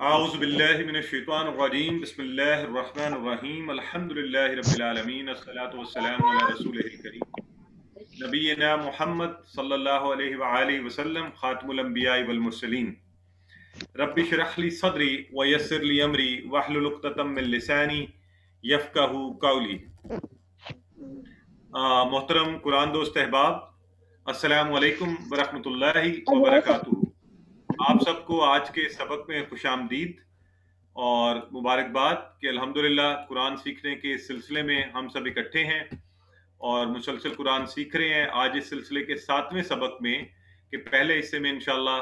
اعوذ باللہ من الشیطان الرجیم بسم اللہ الرحمن الرحیم الحمد للہ رب العالمین الصلاۃ والسلام علی رسولہ الکریم نبینا محمد صلی اللہ علیہ وآلہ وسلم خاتم الانبیاء والمرسلین رب اشرح لی صدری ویسر لی امری واحلل عقدۃ من لسانی یفقہوا قولی۔ محترم قرآن دوست احباب، السلام علیکم ورحمۃ اللہ وبرکاتہ۔ آپ سب کو آج کے سبق میں خوش آمدید اور مبارکباد کہ الحمدللہ قرآن سیکھنے کے سلسلے میں ہم سب اکٹھے ہیں اور مسلسل قرآن سیکھ رہے ہیں۔ آج اس سلسلے کے 7ویں سبق میں کہ پہلے حصے میں انشاءاللہ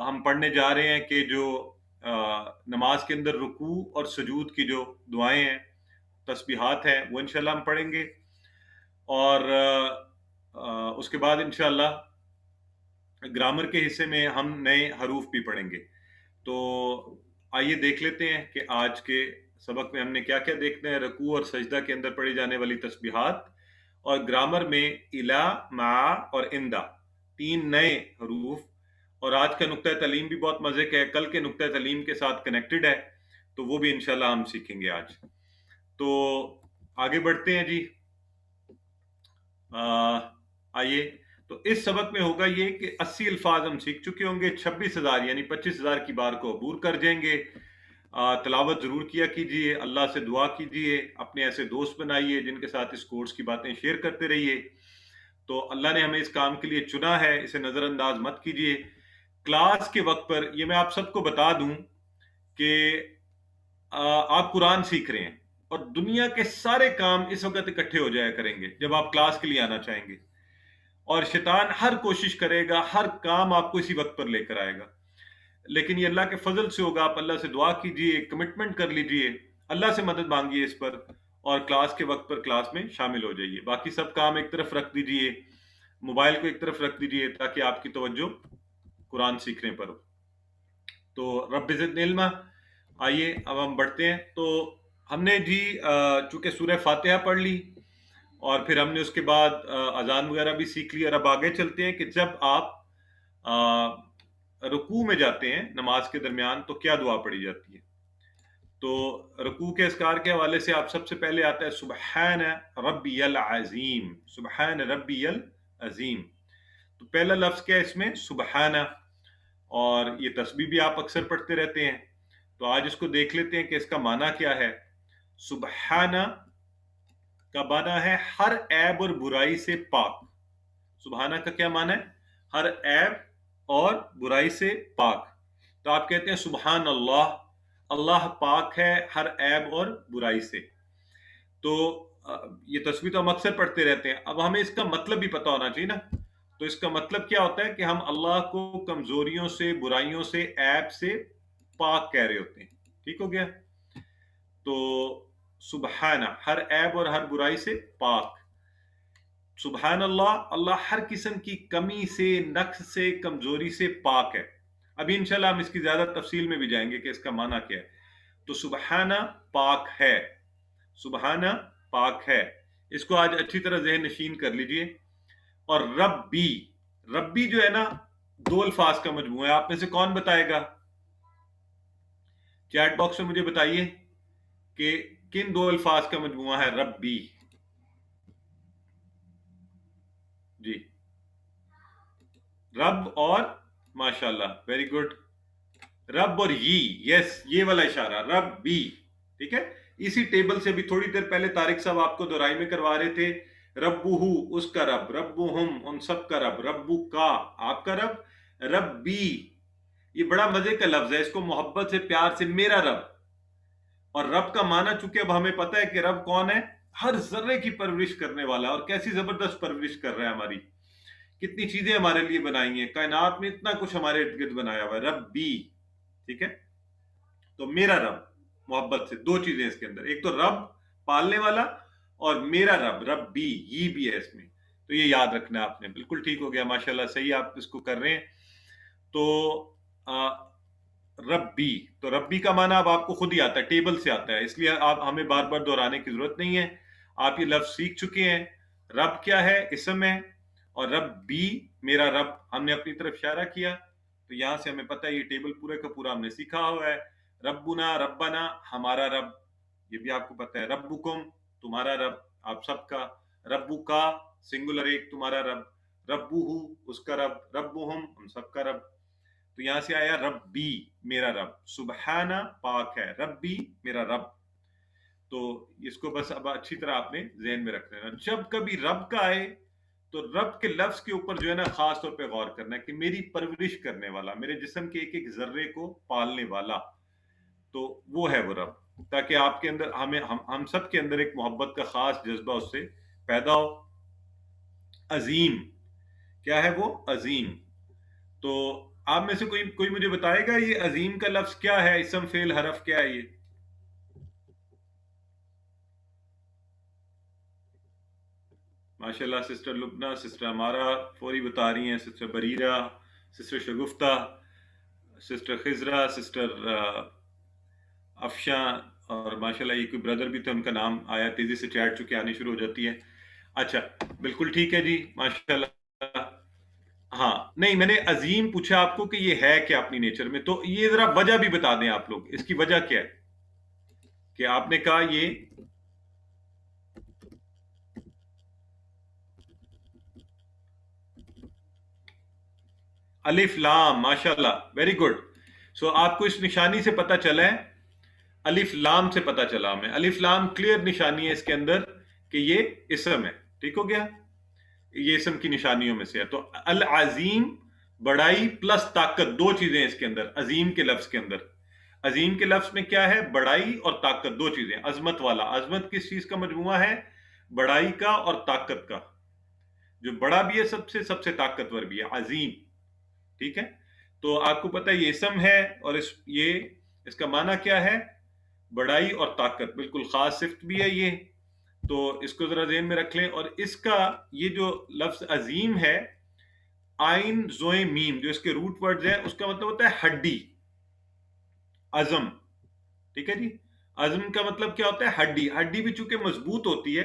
ہم پڑھنے جا رہے ہیں کہ جو نماز کے اندر رکوع اور سجود کی جو دعائیں ہیں، تسبیحات ہیں، وہ انشاءاللہ ہم پڑھیں گے، اور اس کے بعد انشاءاللہ گرامر کے حصے میں ہم نئے حروف بھی پڑھیں گے۔ تو آئیے دیکھ لیتے ہیں کہ آج کے سبق میں ہم نے کیا کیا دیکھنا ہے۔ رکوع اور سجدہ کے اندر پڑھی جانے والی تسبیحات، اور گرامر میں الا، مع اور اندا 3 نئے حروف، اور آج کا نقطہ تعلیم بھی بہت مزے کا ہے، کل کے نقطہ تعلیم کے ساتھ کنیکٹڈ ہے، تو وہ بھی انشاءاللہ ہم سیکھیں گے آج۔ تو آگے بڑھتے ہیں جی۔ آئیے، تو اس سبق میں ہوگا یہ کہ 80 الفاظ ہم سیکھ چکے ہوں گے، 26,000 یعنی 25,000 کی بار کو عبور کر جائیں گے۔ تلاوت ضرور کیا کیجئے، اللہ سے دعا کیجئے، اپنے ایسے دوست بنائیے جن کے ساتھ اس کورس کی باتیں شیئر کرتے رہیے۔ تو اللہ نے ہمیں اس کام کے لیے چنا ہے، اسے نظر انداز مت کیجئے۔ کلاس کے وقت پر یہ میں آپ سب کو بتا دوں کہ آپ قرآن سیکھ رہے ہیں، اور دنیا کے سارے کام اس وقت اکٹھے ہو جایا کریں گے جب آپ کلاس کے لیے آنا چاہیں گے، اور شیطان ہر کوشش کرے گا، ہر کام آپ کو اسی وقت پر لے کر آئے گا، لیکن یہ اللہ کے فضل سے ہوگا۔ آپ اللہ سے دعا کیجئے، کمٹمنٹ کر لیجئے، اللہ سے مدد مانگیے اس پر، اور کلاس کے وقت پر کلاس میں شامل ہو جائیے۔ باقی سب کام ایک طرف رکھ دیجئے، موبائل کو ایک طرف رکھ دیجئے، تاکہ آپ کی توجہ قرآن سیکھنے پر ہو۔ تو رب زدنی علما۔ آئیے اب ہم بڑھتے ہیں۔ تو ہم نے جی چونکہ سورہ فاتحہ پڑھ لی، اور پھر ہم نے اس کے بعد اذان وغیرہ بھی سیکھ لی، اور اب آگے چلتے ہیں کہ جب آپ رکوع میں جاتے ہیں نماز کے درمیان تو کیا دعا پڑھی جاتی ہے۔ تو رکوع کے اذکار کے حوالے سے آپ سب سے پہلے آتا ہے سبحان ربی العظیم، سبحان ربی العظیم۔ تو پہلا لفظ کیا ہے اس میں؟ سبحانہ، اور یہ تسبیح بھی آپ اکثر پڑھتے رہتے ہیں، تو آج اس کو دیکھ لیتے ہیں کہ اس کا معنی کیا ہے۔ سبحانہ کا معنی ہے ہر عیب اور برائی سے پاک۔ سبحانہ کا کیا معنی ہے؟ ہر عیب اور برائی سے پاک۔ تو آپ کہتے ہیں سبحان اللہ، اللہ پاک ہے ہر عیب اور برائی سے۔ تو یہ تسبیح تو ہم اکثر پڑھتے رہتے ہیں، اب ہمیں اس کا مطلب بھی پتہ ہونا چاہیے نا۔ تو اس کا مطلب کیا ہوتا ہے کہ ہم اللہ کو کمزوریوں سے، برائیوں سے، عیب سے پاک کہہ رہے ہوتے ہیں۔ ٹھیک ہو گیا؟ تو سبحانہ ہر عیب اور ہر برائی سے پاک۔ سبحان اللہ، اللہ ہر قسم کی کمی سے، نقص سے، کمزوری سے پاک ہے۔ ابھی انشاءاللہ ہم اس کی زیادہ تفصیل میں بھی جائیں گے کہ اس کا معنی کیا ہے۔ تو سبحانہ پاک ہے، سبحانہ پاک ہے، اس کو آج اچھی طرح ذہن نشین کر لیجئے۔ اور ربی، ربی جو ہے نا 2 الفاظ کا مجموعہ ہے۔ آپ میں سے کون بتائے گا؟ چیٹ باکس میں مجھے بتائیے کہ کن 2 الفاظ کا مجموعہ ہے ربی؟ جی، رب اور، ماشاءاللہ ویری گڈ، رب اور یس، یہ والا اشارہ رب بھی، ٹھیک ہے۔ اسی ٹیبل سے بھی تھوڑی دیر پہلے طارق صاحب آپ کو دہرائی میں کروا رہے تھے، ربہو اس کا رب، ربہم ان سب کا رب، ربو کا آپ کا رب، ربی یہ بڑا مزے کا لفظ ہے، اس کو محبت سے، پیار سے میرا رب۔ اور رب کا معنی چونکہ اب ہمیں پتہ ہے کہ رب کون ہے، ہر ذرے کی پرورش کرنے والا، اور کیسی زبردست پرورش کر رہا ہے ہماری، کتنی چیزیں ہمارے لیے بنائی ہیں، کائنات میں اتنا کچھ ہمارے ارد گرد بنایا ہوا ہے، رب بھی، ٹھیک ہے۔ تو میرا رب، محبت سے، 2 چیزیں اس کے اندر، ایک تو رب پالنے والا، اور میرا رب، رب بھی ہے اس میں۔ تو یہ یاد رکھنا آپ نے، بالکل ٹھیک ہو گیا، ماشاءاللہ صحیح آپ اس کو کر رہے ہیں۔ تو ربی، تو ربی کا معنی اب آپ کو خود ہی آتا ہے، ٹیبل سے آتا ہے، اس لیے آپ ہمیں بار بار دہرانے کی ضرورت نہیں ہے، آپ یہ لفظ سیکھ چکے ہیں۔ رب کیا ہے؟ اسم ہے، اور رب بھی میرا رب، ہم نے اپنی طرف اشارہ کیا، تو یہاں سے ہمیں پتہ ہے یہ ٹیبل پورے کا پورا ہم نے سیکھا ہوا ہے. ربنا ربنا ہمارا رب، یہ بھی آپ کو پتہ ہے. ربکم تمہارا رب، آپ سب کا. ربو کا سنگولر ایک تمہارا رب. ربو اس کا رب. ربہم ہم سب کا رب. تو یہاں سے آیا ربی میرا رب. سبحانہ پاک ہے، ربی میرا رب. تو اس کو بس اب اچھی طرح آپ نے ذہن میں رکھ لینا. جب کبھی رب کا آئے تو رب کے لفظ کے اوپر جو ہے نا خاص طور پہ غور کرنا ہے کہ میری پرورش کرنے والا، میرے جسم کے ایک ایک ذرے کو پالنے والا، تو وہ ہے وہ رب. تاکہ آپ کے اندر ہم سب کے اندر ایک محبت کا خاص جذبہ اس سے پیدا ہو. عظیم کیا ہے وہ؟ عظیم. تو آپ میں سے کوئی مجھے بتائے گا یہ عظیم کا لفظ کیا ہے؟ اسم فعل حرف کیا ہے یہ؟ ماشاءاللہ سسٹر لبنہ، سسٹر ہمارا فوری بتا رہی ہیں، سسٹر بریرہ، سسٹر شگفتہ، سسٹر خزرہ، سسٹر افشاں، اور ماشاءاللہ یہ کوئی بردر بھی تھے، ان کا نام آیا تیزی سے چیٹ چکے آنی شروع ہو جاتی ہے. اچھا بالکل ٹھیک ہے جی، ماشاءاللہ. ہاں نہیں، میں نے عظیم پوچھا آپ کو کہ یہ ہے کیا اپنی نیچر میں، تو یہ ذرا وجہ بھی بتا دیں آپ لوگ، اس کی وجہ کیا ہے کہ آپ نے کہا یہ الف لام. ماشاءاللہ ویری گڈ. سو آپ کو اس نشانی سے پتا چلا ہے، الف لام سے پتا چلا ہمیں. الف لام کلیئر نشانی ہے اس کے اندر کہ یہ اسم ہے. ٹھیک ہو گیا؟ یہ اسم کی نشانیوں میں سے ہے. تو العظیم بڑائی پلس طاقت، دو چیزیں اس کے اندر عظیم کے لفظ کے اندر. عظیم کے لفظ میں کیا ہے؟ بڑائی اور طاقت، دو چیزیں. عظمت والا، عظمت کس چیز کا مجموعہ ہے؟ بڑائی کا اور طاقت کا. جو بڑا بھی ہے سب سے طاقتور بھی ہے، عظیم. ٹھیک ہے؟ تو آپ کو پتہ ہے یہ اسم ہے، اور اس کا معنی کیا ہے؟ بڑائی اور طاقت. بالکل خاص صفت بھی ہے یہ. تو اس کو ذرا ذہن میں رکھ لیں. اور اس کا یہ جو لفظ عظیم ہے، آئین زوئے میم جو اس کے روٹ ورڈز ہیں، اس کا مطلب ہوتا ہے ہڈی، عظم. ٹھیک ہے جی؟ عظم کا مطلب کیا ہوتا ہے؟ ہڈی. ہڈی بھی چونکہ مضبوط ہوتی ہے،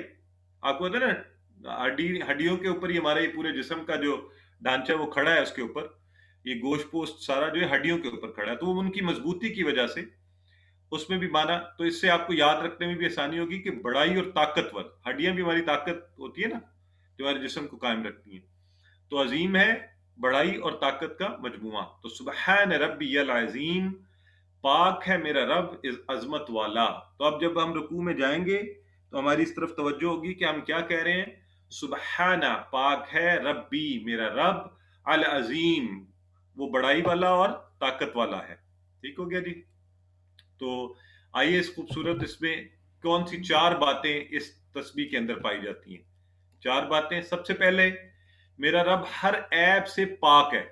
آپ کو پتا ہے نا، ہڈیوں کے اوپر ہی ہمارا یہ پورے جسم کا جو ڈھانچہ وہ کھڑا ہے، اس کے اوپر یہ گوشت پوست سارا جو ہے ہڈیوں کے اوپر کھڑا ہے. تو وہ ان کی مضبوطی کی وجہ سے اس میں بھی مانا. تو اس سے آپ کو یاد رکھنے میں بھی آسانی ہوگی کہ بڑائی اور طاقتور. ہڈیاں بھی ہماری طاقت ہوتی ہے نا، جو ہمارے جسم کو قائم رکھتی ہیں. تو عظیم ہے بڑائی اور طاقت کا مجموعہ. تو سبحان ربی العظیم، پاک ہے میرا رب از عظمت والا. تو اب جب ہم رکوع میں جائیں گے تو ہماری اس طرف توجہ ہوگی کہ ہم کیا کہہ رہے ہیں. سبحانہ پاک ہے، ربی میرا رب، العظیم وہ بڑائی والا اور طاقت والا ہے. ٹھیک ہو گیا جی؟ تو آئیے اس خوبصورت اس میں کون سی چار باتیں اس تسبیح کے اندر پائی جاتی ہیں. چار باتیں. سب سے پہلے میرا رب ہر عیب سے پاک ہے.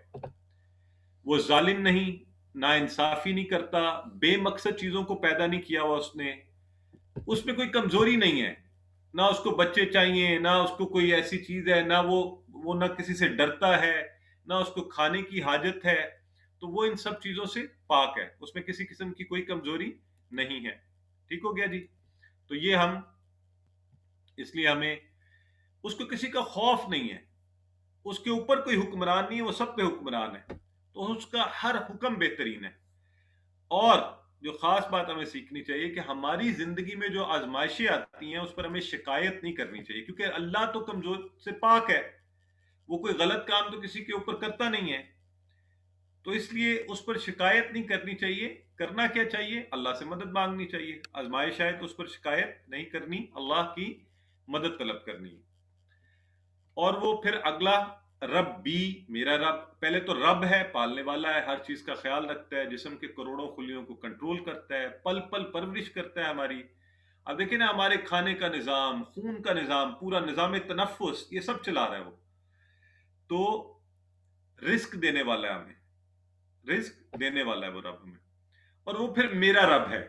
وہ ظالم نہیں، نا انصافی نہیں کرتا، بے مقصد چیزوں کو پیدا نہیں کیا ہوا اس نے. اس میں کوئی کمزوری نہیں ہے، نہ اس کو بچے چاہیے، نہ اس کو کوئی ایسی چیز ہے، نہ وہ نہ کسی سے ڈرتا ہے، نہ اس کو کھانے کی حاجت ہے. تو وہ ان سب چیزوں سے پاک ہے، اس میں کسی قسم کی کوئی کمزوری نہیں ہے. ٹھیک ہو گیا جی؟ تو یہ اس لیے ہمیں اس کو کسی کا خوف نہیں ہے. اس کے اوپر کوئی حکمران نہیں ہے، وہ سب پہ حکمران ہے. تو اس کا ہر حکم بہترین ہے. اور جو خاص بات ہمیں سیکھنی چاہیے کہ ہماری زندگی میں جو آزمائشیں آتی ہیں اس پر ہمیں شکایت نہیں کرنی چاہیے، کیونکہ اللہ تو کمزور سے پاک ہے، وہ کوئی غلط کام تو کسی کے اوپر کرتا نہیں ہے. تو اس لیے اس پر شکایت نہیں کرنی چاہیے. کرنا کیا چاہیے؟ اللہ سے مدد مانگنی چاہیے. آزمائش آئے تو اس پر شکایت نہیں کرنی، اللہ کی مدد طلب کرنی. اور وہ پھر اگلا ربی میرا رب. پہلے تو رب ہے، پالنے والا ہے، ہر چیز کا خیال رکھتا ہے، جسم کے کروڑوں خلیوں کو کنٹرول کرتا ہے، پل پل پرورش کرتا ہے ہماری. اب دیکھیں نا، ہمارے کھانے کا نظام، خون کا نظام، پورا نظام تنفس، یہ سب چلا رہا ہے وہ. تو رزق دینے والا ہے ہمیں، رزق دینے والا ہے وہ رب ہمیں. اور وہ پھر میرا رب ہے.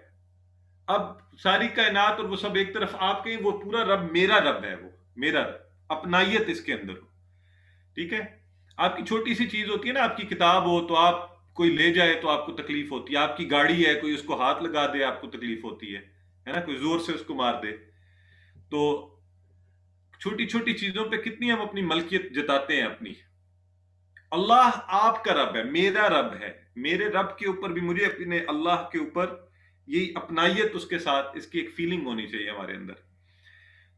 اب ساری کائنات اور وہ سب ایک طرف آپ کہیں، وہ پورا رب میرا رب ہے، وہ میرا رب. اپنائیت اس کے اندر ہو. ٹھیک ہے؟ آپ کی چھوٹی سی چیز ہوتی ہے نا، آپ کی کتاب ہو تو آپ کوئی لے جائے تو آپ کو تکلیف ہوتی ہے. آپ کی گاڑی ہے، کوئی اس کو ہاتھ لگا دے آپ کو تکلیف ہوتی ہے نا، کوئی زور سے اس کو مار دے. تو چھوٹی چھوٹی چیزوں پہ کتنی ہم اپنی ملکیت جتاتے ہیں اپنی. اللہ آپ کا رب ہے، میرا رب ہے، میرے رب کے اوپر بھی مجھے اپنے اللہ کے اوپر یہ اپنائیت اس کے ساتھ، اس کی ایک فیلنگ ہونی چاہیے ہمارے اندر.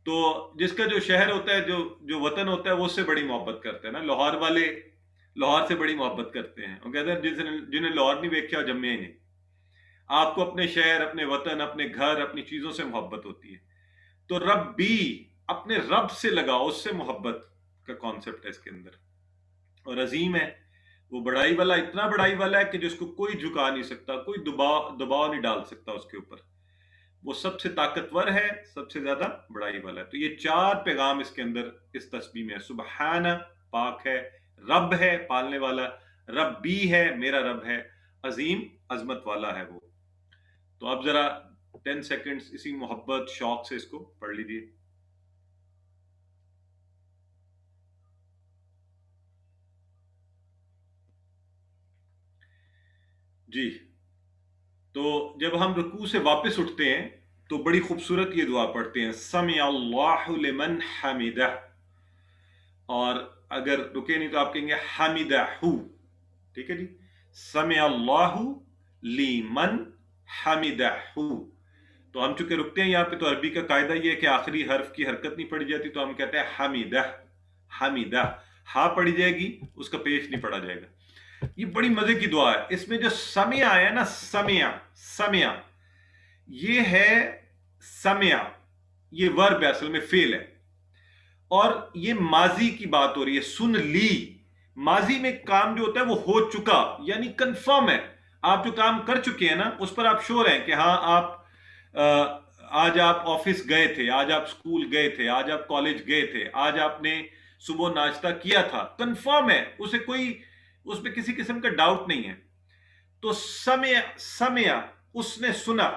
تو جس کا جو شہر ہوتا ہے، جو وطن ہوتا ہے، وہ اس سے بڑی محبت کرتے ہیں نا. لاہور والے لاہور سے بڑی محبت کرتے ہیں. وہ کہتے ہیں جنہیں لاہور نہیں ویکھیا جمے ہی نہیں. آپ کو اپنے شہر، اپنے وطن، اپنے گھر، اپنی چیزوں سے محبت ہوتی ہے. تو رب بھی اپنے رب سے لگاؤ، اس سے محبت کا کانسیپٹ ہے اس کے اندر. اور عظیم ہے، وہ بڑائی والا، اتنا بڑائی والا ہے کہ جس کو کوئی جھکا نہیں سکتا، کوئی دباؤ نہیں ڈال سکتا اس کے اوپر. وہ سب سے طاقتور ہے، سب سے زیادہ بڑائی والا ہے. تو یہ 4 پیغام اس کے اندر اس تسبیح میں ہے. سبحانہ، پاک ہے. رب ہے، پالنے والا. رب بھی ہے، میرا رب ہے. عظیم، عظمت والا ہے وہ. تو اب ذرا 10 سیکنڈز اسی محبت، شوق سے اس کو پڑھ لیجیے. جی. تو جب ہم رکوع سے واپس اٹھتے ہیں تو بڑی خوبصورت یہ دعا پڑھتے ہیں، سمع اللہ لمن حمدہ. اور اگر رکے نہیں تو آپ کہیں گے حمدہ. ٹھیک ہے جی. سمع اللہ لمن حمدہ. تو ہم چونکہ رکتے ہیں یہاں پہ، تو عربی کا قاعدہ یہ ہے کہ آخری حرف کی حرکت نہیں پڑی جاتی، تو ہم کہتے ہیں حمیدہ. حمیدہ ہاں پڑی جائے گی، اس کا پیش نہیں پڑا جائے گا. یہ بڑی مزے کی دعا ہے. اس میں جو سمع ہے نا، سمع یہ ہے. سمع یہ ورب ہے، اصل میں فعل ہے. اور یہ ماضی کی بات ہو رہی ہے. سن لی، ماضی میں کام جو ہوتا ہے وہ ہو چکا، یعنی کنفرم ہے. آپ جو کام کر چکے ہیں نا، اس پر آپ شور ہیں کہ ہاں آپ آج آپ آفس گئے تھے، آج آپ اسکول گئے تھے، آج آپ کالج گئے تھے، آج آپ نے صبح ناشتہ کیا تھا. کنفرم ہے، اسے کوئی، اس پہ کسی قسم کا ڈاؤٹ نہیں ہے. تو سمع اس نے سنا.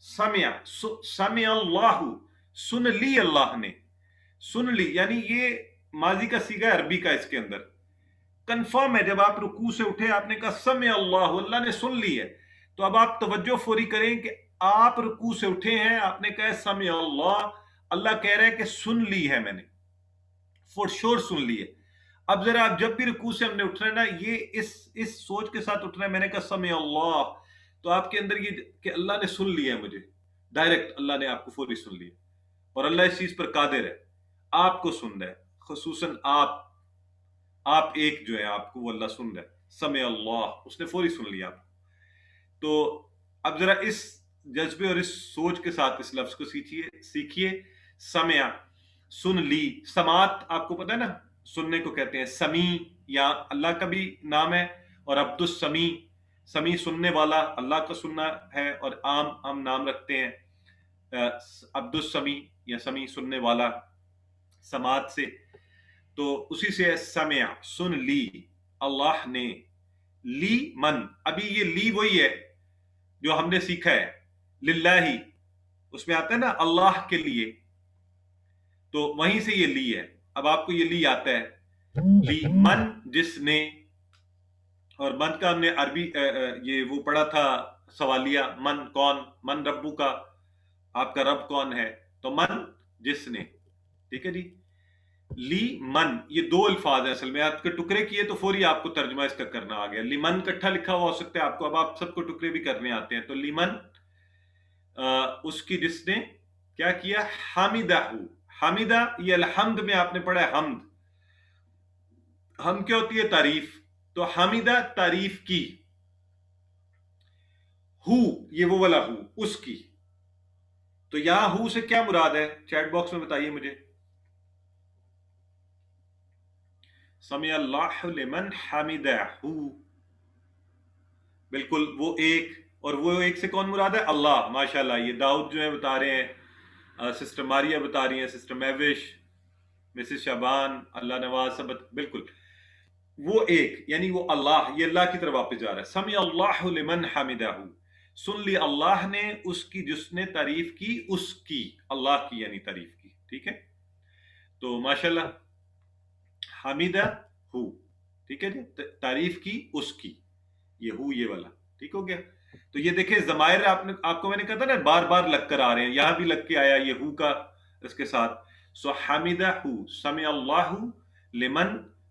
سمع اللہ، سن لی اللہ نے. سن لی یعنی یہ ماضی کا صیغہ عربی کا اس کے اندر کنفرم ہے. جب آپ رکوع سے اٹھے، آپ نے کہا سمع اللہ، اللہ نے سن لی ہے. تو اب آپ توجہ فوری کریں کہ آپ رکوع سے اٹھے ہیں، آپ نے کہا سمع اللہ، اللہ کہہ رہا ہے کہ سن لی ہے میں نے، فور شور سن لی ہے. اب ذرا آپ جب بھی رکوع سے ہم نے اٹھنا ہے نا، یہ اس سوچ کے ساتھ اٹھنا ہے، میں نے کہا سمع اللہ، تو آپ کے اندر یہ کہ اللہ نے سن لیا ہے مجھے. ڈائریکٹ اللہ نے آپ کو فوری سن لیا. اور اللہ اس چیز پر قادر ہے، آپ کو سن رہا ہے. خصوصاً آپ ایک جو ہے، آپ کو وہ اللہ سن رہا ہے. سمع اللہ، اس نے فوری سن لیا آپ. تو اب ذرا اس جذبے اور اس سوچ کے ساتھ اس لفظ کو سیکھیے. سمع، سن لی. سماعت آپ کو پتہ ہے نا، سننے کو کہتے ہیں. سمیع یا اللہ کا بھی نام ہے. اور عبد السمیع، سمیع سننے والا، اللہ کا سننا ہے. اور عام ہم نام رکھتے ہیں عبد السمیع یا سمیع سننے والا، سماعت سے. تو اسی سے سمع، سن لی اللہ نے. لی من، ابھی یہ لی وہی ہے جو ہم نے سیکھا ہے. للہ، اس میں آتا ہے نا اللہ کے لیے، تو وہیں سے یہ لی ہے. اب آپ کو یہ لی آتا ہے. لی من، جس نے. اور من کا ہم نے عربی یہ وہ پڑھا تھا سوالیہ، من کون، من ربو کا، آپ کا رب کون ہے. تو من جس نے. ٹھیک ہے جی. لی من، یہ دو الفاظ ہیں اصل میں. آپ کے ٹکڑے کیے تو فوری آپ کو ترجمہ اس کا کرنا آ گیا. لیمن کٹھا لکھا ہوا ہو سکتا ہے آپ کو، اب آپ سب کو ٹکڑے بھی کرنے آتے ہیں. تو لیمن اس کی جس نے کیا کیا. حامدہ، حامدہ یہ الحمد میں آپ نے پڑھا ہے حمد. حمد کیا ہوتی ہے؟ تعریف. تو حامدہ تعریف کی. ہو یہ وہ والا ہو، اس کی. تو یہاں ہو سے کیا مراد ہے؟ چیٹ باکس میں بتائیے مجھے. سمع اللہ لمن حمدہ. بالکل وہ ایک. اور وہ ایک سے کون مراد ہے؟ اللہ. ماشاءاللہ، یہ داؤد جو ہے بتا رہے ہیں، سسٹر ماریا بتا رہی ہیں، سسٹر میوش، مسز شابان، اللہ نواز، سب بالکل. وہ ایک یعنی وہ اللہ، یہ اللہ کی طرف واپس جا رہا ہے. سمع اللہ لمن حمدہ، سن لی اللہ نے اس کی جس نے تعریف کی، اس کی، اللہ کی یعنی تعریف کی. ٹھیک ہے. تو ماشاءاللہ حمیدہ ہو. ٹھیک ہے جی. تعریف کی اس کی، یہ ہو یہ والا. ٹھیک ہو گیا. تو یہ دیکھیں ضمائر آپ کو میں نے کہا تھا نا بار بار لگ کر آ رہے ہیں، یہاں بھی لگ کے آیا یہ ہو کا اس کے ساتھ. سو حمیدہ ہو، سمع اللہ لمن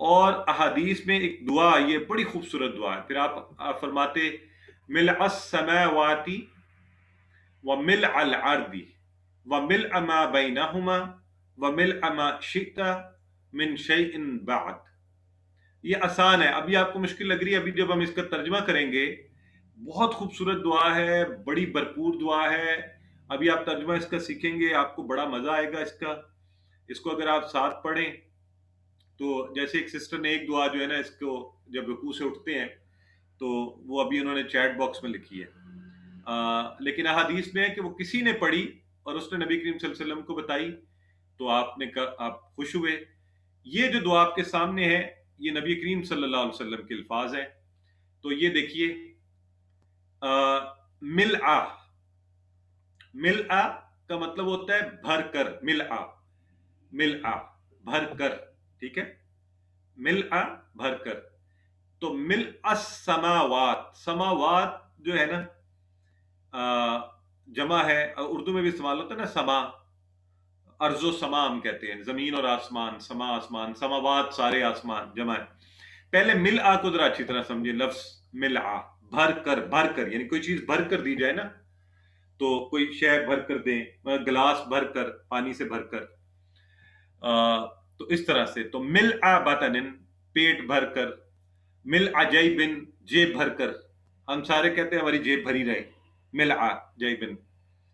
اور احادیث میں ایک دعا، یہ بڑی خوبصورت دعا ہے. پھر آپ فرماتے ملء السماوات وملء الارض وملء ما بینہما وملء ما شئت من شیء بعد. یہ آسان ہے، ابھی آپ کو مشکل لگ رہی ہے، ابھی جب ہم اس کا ترجمہ کریں گے بہت خوبصورت دعا ہے، بڑی بھرپور دعا ہے. ابھی آپ ترجمہ اس کا سیکھیں گے، آپ کو بڑا مزہ آئے گا اس کا. اس کو اگر آپ ساتھ پڑھیں تو جیسے ایک سسٹر نے ایک دعا جو ہے نا، اس کو جب رکوع سے اٹھتے ہیں تو وہ ابھی انہوں نے چیٹ باکس میں لکھی ہے، لیکن احادیث میں ہے کہ وہ کسی نے پڑھی اور اس نے نبی کریم صلی اللہ علیہ وسلم کو بتائی تو آپ خوش ہوئے. یہ جو دعا آپ کے سامنے ہے یہ نبی کریم صلی اللہ علیہ وسلم کے الفاظ ہیں. تو یہ دیکھیے ملآ، ملآ کا مطلب ہوتا ہے بھر کر. ملآ، ملآ بھر کر، ٹھیک ہے، ملآ بھر کر. تو ملء السماوات، سماوات جو ہے نا جمع ہے، اردو میں بھی استعمال ہوتا ہے نا سما، ارض و سما ہم کہتے ہیں، زمین اور آسمان، سما آسمان، سماوات سارے آسمان جمع ہے. پہلے ملآ کو ذرا اچھی طرح سمجھے، لفظ ملآ بھر کر، بھر کر یعنی کوئی چیز بھر کر دی جائے نا، تو کوئی شے بھر کر دیں، گلاس بھر کر، پانی سے بھر کر، تو اس طرح سے. تو ملآ بطن، پیٹ بھر کر، ملآ جیبن، جیب بھر کر. ہم سارے کہتے ہیں ہماری جیب بھری رہے، ملآ جیبن،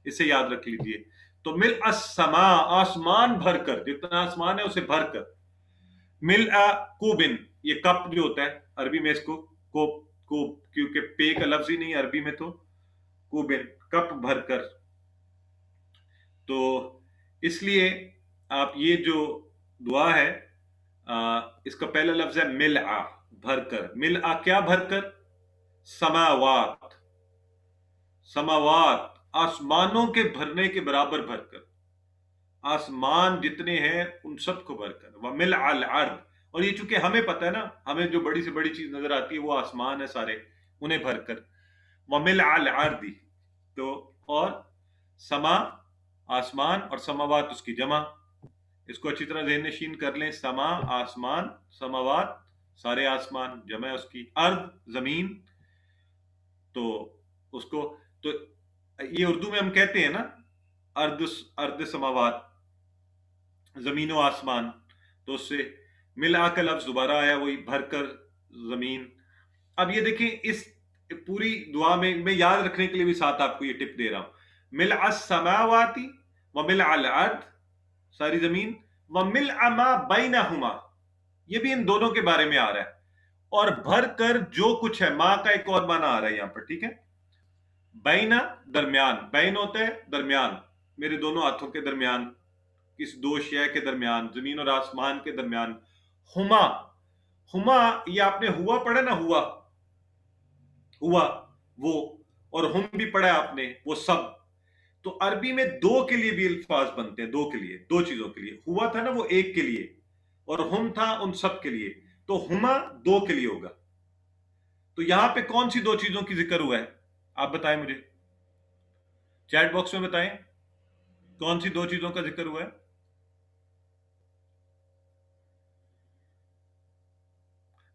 اسے یاد رکھ لیجئے. تو ملء السما، آسمان بھر کر، جتنا آسمان ہے اسے بھر کر. ملء کوبن، یہ کپ جو ہوتا ہے عربی میں اس کو کوب کیونکہ پے کا لفظ ہی نہیں ہے عربی میں، تو کوبن کپ بھر کر. تو اس لیے آپ یہ جو دعا ہے اس کا پہلا لفظ ہے ملآ بھر کر. ملآ کیا بھر کر؟ سماوات، سماوات آسمانوں کے بھرنے کے برابر بھر کر، آسمان جتنے ہیں ان سب کو بھر کر. وملء الارض، اور یہ چونکہ ہمیں پتہ ہے نا، ہمیں جو بڑی سے بڑی چیز نظر آتی ہے وہ آسمان ہے سارے، انہیں بھر کر. وملء الارض، تو اور سما آسمان اور سماوات اس کی جمع. اس کو اچھی طرح ذہن نشین کر لیں، سما آسمان، سماوات سارے آسمان، جمع اس کی. ارض زمین، تو اس کو تو یہ اردو میں ہم کہتے ہیں نا ارض سماوات، زمین و آسمان. تو اس سے ملآ کا لفظ دوبارہ آیا، وہی بھر کر زمین. اب یہ دیکھیں اس پوری دعا میں یاد رکھنے کے لیے بھی ساتھ آپ کو یہ ٹپ دے رہا ہوں. ملء السماوات وملء الارض ساری زمین، وملء ما بینہما، یہ بھی ان دونوں کے بارے میں آ رہا ہے. اور بھر کر جو کچھ ہے، ماں کا ایک اور معنی آ رہا ہے یہاں پر، ٹھیک ہے. بینا درمیان، بین ہوتا ہے درمیان، میرے دونوں ہاتھوں کے درمیان، اس دو شے کے درمیان، زمین اور آسمان کے درمیان. ہما، ہما یہ آپ نے ہوا پڑھا نا، ہوا ہوا وہ، اور ہم بھی پڑھا آپ نے وہ سب. تو عربی میں دو کے لیے بھی الفاظ بنتے ہیں، دو کے لیے، دو چیزوں کے لیے. ہوا تھا نا وہ ایک کے لیے، اور ہم تھا ان سب کے لیے، تو ہما دو کے لیے ہوگا. تو یہاں پہ کون سی دو چیزوں کی ذکر ہوا ہے؟ آپ بتائیں مجھے، چیٹ باکس میں بتائیں کون سی دو چیزوں کا ذکر ہوا ہے.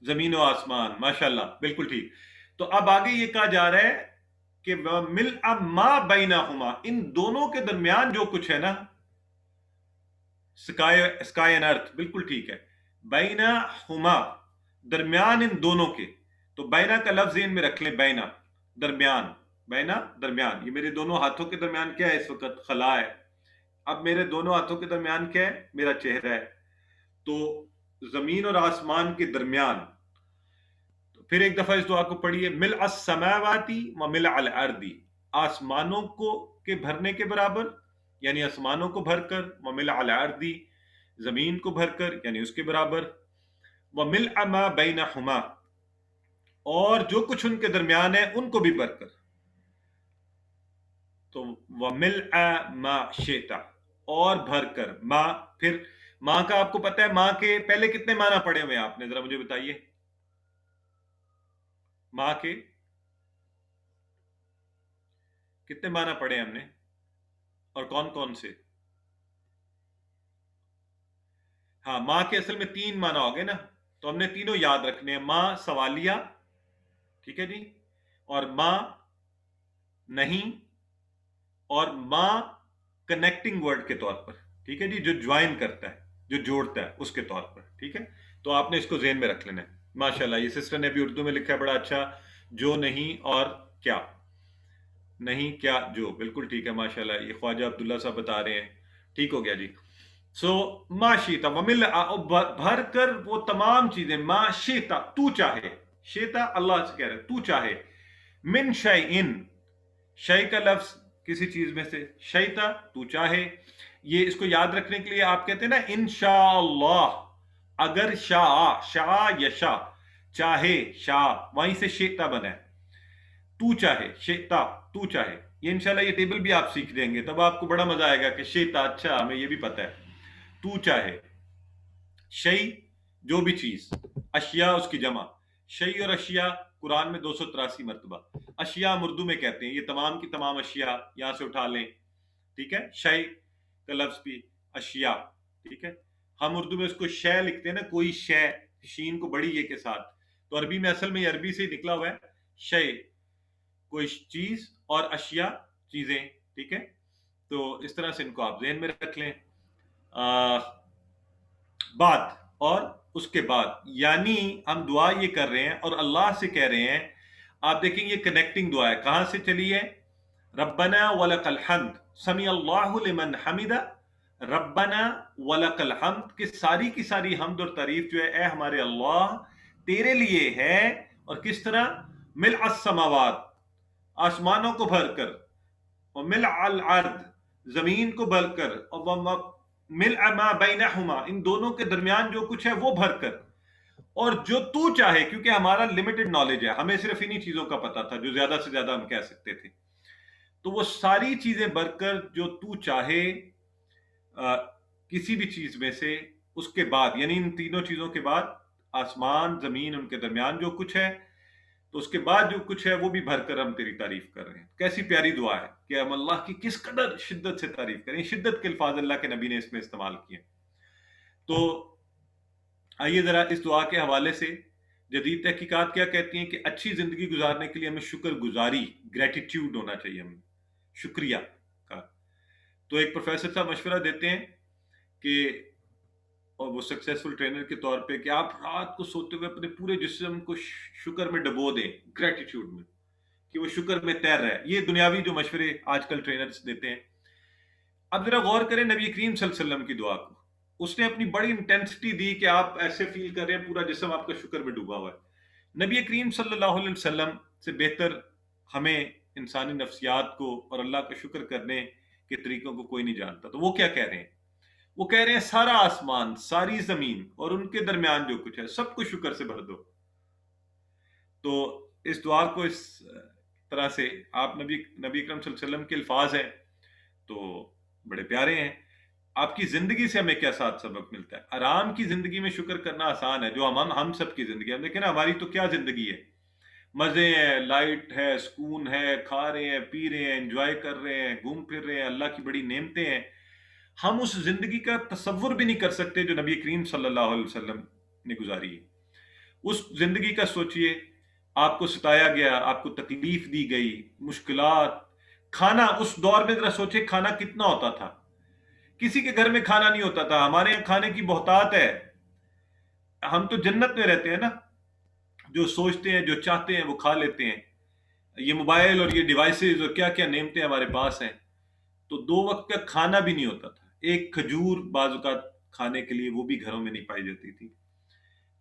زمین و آسمان، ماشاءاللہ بالکل ٹھیک. تو اب آگے یہ کہا جا رہا ہے کہ ملء ما بینہما، ان دونوں کے درمیان جو کچھ ہے نا، اسکائی اینڈ ارتھ، بالکل ٹھیک ہے. بینہما درمیان ان دونوں کے. تو بینا کا لفظ ذہن میں رکھ لیں، بینا درمیان، بینا درمیان. یہ میرے دونوں ہاتھوں کے درمیان کیا ہے اس وقت؟ خلا ہے. اب میرے دونوں ہاتھوں کے درمیان کیا ہے؟ میرا چہرہ ہے. تو زمین اور آسمان کے درمیان. تو پھر ایک دفعہ اس دعا کو پڑھیے، ملء السماوات وملء الارض، آسمانوں کو کے بھرنے کے برابر یعنی آسمانوں کو بھر کر، وملء الارض زمین کو بھر کر یعنی اس کے برابر، وملء ما بینہما اور جو کچھ ان کے درمیان ہے ان کو بھی بھر کر. تو وملء ما شئت، اور بھر کر. ماں، پھر ماں کا آپ کو پتہ ہے ماں کے پہلے کتنے معنی پڑے ہوئے ہیں آپ نے، ذرا مجھے بتائیے ماں کے کتنے معنی پڑے ہم نے، اور کون کون سے؟ ہاں، ماں کے اصل میں تین معنی ہو گئے نا. تو ہم نے تینوں یاد رکھنے ہیں، ماں سوالیہ، ٹھیک ہے جی، اور ماں نہیں، اور ماں کنیکٹنگ ورڈ کے طور پر، ٹھیک ہے جی، جو جوائن کرتا ہے، جو جوڑتا ہے اس کے طور پر، ٹھیک ہے. تو آپ نے اس کو ذہن میں رکھ لینا ہے. ماشاءاللہ یہ سسٹر نے بھی اردو میں لکھا ہے بڑا اچھا، جو نہیں اور کیا، نہیں کیا جو، بالکل ٹھیک ہے ماشاءاللہ. یہ خواجہ عبداللہ صاحب بتا رہے ہیں، ٹھیک ہو گیا جی. سو ما شیتا ومل، بھر کر وہ تمام چیزیں، ما شیتا تو چاہے، شیتا اللہ سے کہہ رہے تو چاہے، من شیئن، شے کا لفظ کسی چیز میں سے، شیتا تو چاہے. یہ اس کو یاد رکھنے کے لیے آپ کہتے ہیں نا انشاءاللہ، اگر شاء، شاء یشا، چاہے شاء، وہیں سے شیتا بنا ہے. تو چاہے، شیتا تو چاہے. یہ انشاءاللہ یہ ٹیبل بھی آپ سیکھ دیں گے، تب آپ کو بڑا مزہ آئے گا کہ شیتا، اچھا ہمیں یہ بھی پتہ ہے. تو چاہے، شئی جو بھی چیز، اشیاء اس کی جمع، شئی اور اشیاء قرآن میں 283 مرتبہ. اشیاء ہم اردو میں کہتے ہیں، یہ تمام کی تمام اشیاء یہاں سے اٹھا لیں، ٹھیک ہے. شئی کا لفظ بھی اشیاء، ٹھیک ہے. ہم اردو میں اس کو شے لکھتے ہیں نا، کوئی شے، شین کو بڑی یہ کے ساتھ. تو عربی میں اصل میں یہ عربی سے ہی نکلا ہوا ہے، شے کوئی چیز، اور اشیاء چیزیں، ٹھیک ہے. تو اس طرح سے ان کو آپ ذہن میں رکھ لیں. بعد اور اس کے بعد، یعنی ہم دعا یہ کر رہے ہیں اور اللہ سے کہہ رہے ہیں. آپ دیکھیں یہ کنیکٹنگ دعا ہے، کہاں سے چلی ہے؟ ربنا ولک الحمد، سمیع اللہ لمن حمدہ، ربنا ولک الحمد، کہ ساری کی ساری حمد اور تعریف جو ہے اے ہمارے اللہ تیرے لیے ہے. اور کس طرح؟ ملء السماوات، آسمانوں کو بھر کر، اور ملء الارض، زمین کو بھر کر، اور ملء ما بینہما، ان دونوں کے درمیان جو کچھ ہے وہ بھر کر، اور جو تو چاہے. کیونکہ ہمارا لمیٹڈ نالج ہے، ہمیں صرف انہی چیزوں کا پتا تھا جو زیادہ سے زیادہ ہم کہہ سکتے تھے. تو وہ ساری چیزیں بھر کر جو تو چاہے کسی بھی چیز میں سے، اس کے بعد، یعنی ان تینوں چیزوں کے بعد، آسمان زمین ان کے درمیان جو کچھ ہے، تو اس کے بعد جو کچھ ہے وہ بھی بھر کر ہم تیری تعریف کر رہے ہیں. کیسی پیاری دعا ہے کہ ہم اللہ کی کس قدر شدت سے تعریف کریں. شدت کے الفاظ اللہ کے نبی نے اس میں استعمال کیے. تو آئیے ذرا اس دعا کے حوالے سے جدید تحقیقات کیا کہتی ہیں کہ اچھی زندگی گزارنے کے لیے ہمیں شکر گزاری، گریٹیٹیوڈ ہونا چاہیے، ہمیں شکریہ کا. تو ایک پروفیسر صاحب مشورہ دیتے ہیں کہ، اور وہ سکسیسفل ٹرینر کے طور پہ، کہ آپ رات کو سوتے ہوئے اپنے پورے جسم کو شکر میں ڈبو دیں، گریٹیٹیوڈ میں، کہ وہ شکر میں تیر رہے. یہ دنیاوی جو مشورے آج کل ٹرینرز دیتے ہیں. اب ذرا غور کریں نبی کریم صلی اللہ علیہ وسلم کی دعا کو. اس نے اپنی بڑی انٹینسٹی دی کہ آپ ایسے فیل کر رہے ہیں پورا جسم آپ کا شکر میں ڈوبا ہوا ہے. نبی کریم صلی اللہ علیہ وسلم سے بہتر ہمیں انسانی نفسیات کو اور اللہ کا شکر کرنے کے طریقوں کو کوئی نہیں جانتا. تو وہ کیا کہہ رہے ہیں؟ وہ کہہ رہے ہیں سارا آسمان، ساری زمین اور ان کے درمیان جو کچھ ہے سب کو شکر سے بھر دو. تو اس دعا کو اس طرح سے آپ نبی اکرم صلی اللہ علیہ وسلم کے الفاظ ہیں تو بڑے پیارے ہیں. آپ کی زندگی سے ہمیں کیا ساتھ سبق ملتا ہے؟ آرام کی زندگی میں شکر کرنا آسان ہے، جو ہم سب کی زندگی ہے. ہم دیکھیں نا، ہماری تو کیا زندگی ہے، مزے ہیں، لائٹ ہے، سکون ہے، کھا رہے ہیں، پی رہے ہیں، انجوائے کر رہے ہیں، گھوم پھر رہے ہیں، اللہ کی بڑی نعمتیں ہیں. ہم اس زندگی کا تصور بھی نہیں کر سکتے جو نبی کریم صلی اللہ علیہ وسلم نے گزاری ہے. اس زندگی کا سوچئے، آپ کو ستایا گیا، آپ کو تکلیف دی گئی، مشکلات. کھانا اس دور میں ذرا سوچے کھانا کتنا ہوتا تھا. کسی کے گھر میں کھانا نہیں ہوتا تھا. ہمارے یہاں کھانے کی بہتات ہے. ہم تو جنت میں رہتے ہیں نا، جو سوچتے ہیں، جو چاہتے ہیں وہ کھا لیتے ہیں. یہ موبائل اور یہ ڈیوائسز اور کیا کیا نعمتیں ہمارے پاس ہیں. تو 2 وقت کا کھانا بھی نہیں ہوتا تھا. ایک کھجور بعض اوقات کھانے کے لیے وہ بھی گھروں میں نہیں پائی جاتی تھی.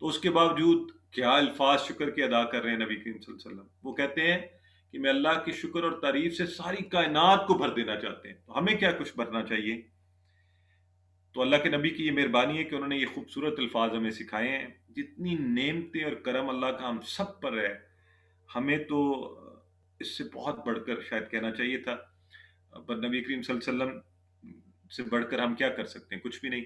تو اس کے باوجود کیا الفاظ شکر کے ادا کر رہے ہیں نبی کریم صلی اللہ علیہ وسلم. وہ کہتے ہیں کہ میں اللہ کی شکر اور تعریف سے ساری کائنات کو بھر دینا چاہتے ہیں. تو ہمیں کیا کچھ بھرنا چاہیے؟ تو اللہ کے نبی کی یہ مہربانی ہے کہ انہوں نے یہ خوبصورت الفاظ ہمیں سکھائے ہیں. جتنی نعمتیں اور کرم اللہ کا ہم سب پر ہے، ہمیں تو اس سے بہت بڑھ کر شاید کہنا چاہیے تھا. پر نبی کریم صلی اللہ علیہ وسلم سے بڑھ کر ہم کیا کر سکتے ہیں؟ کچھ بھی نہیں.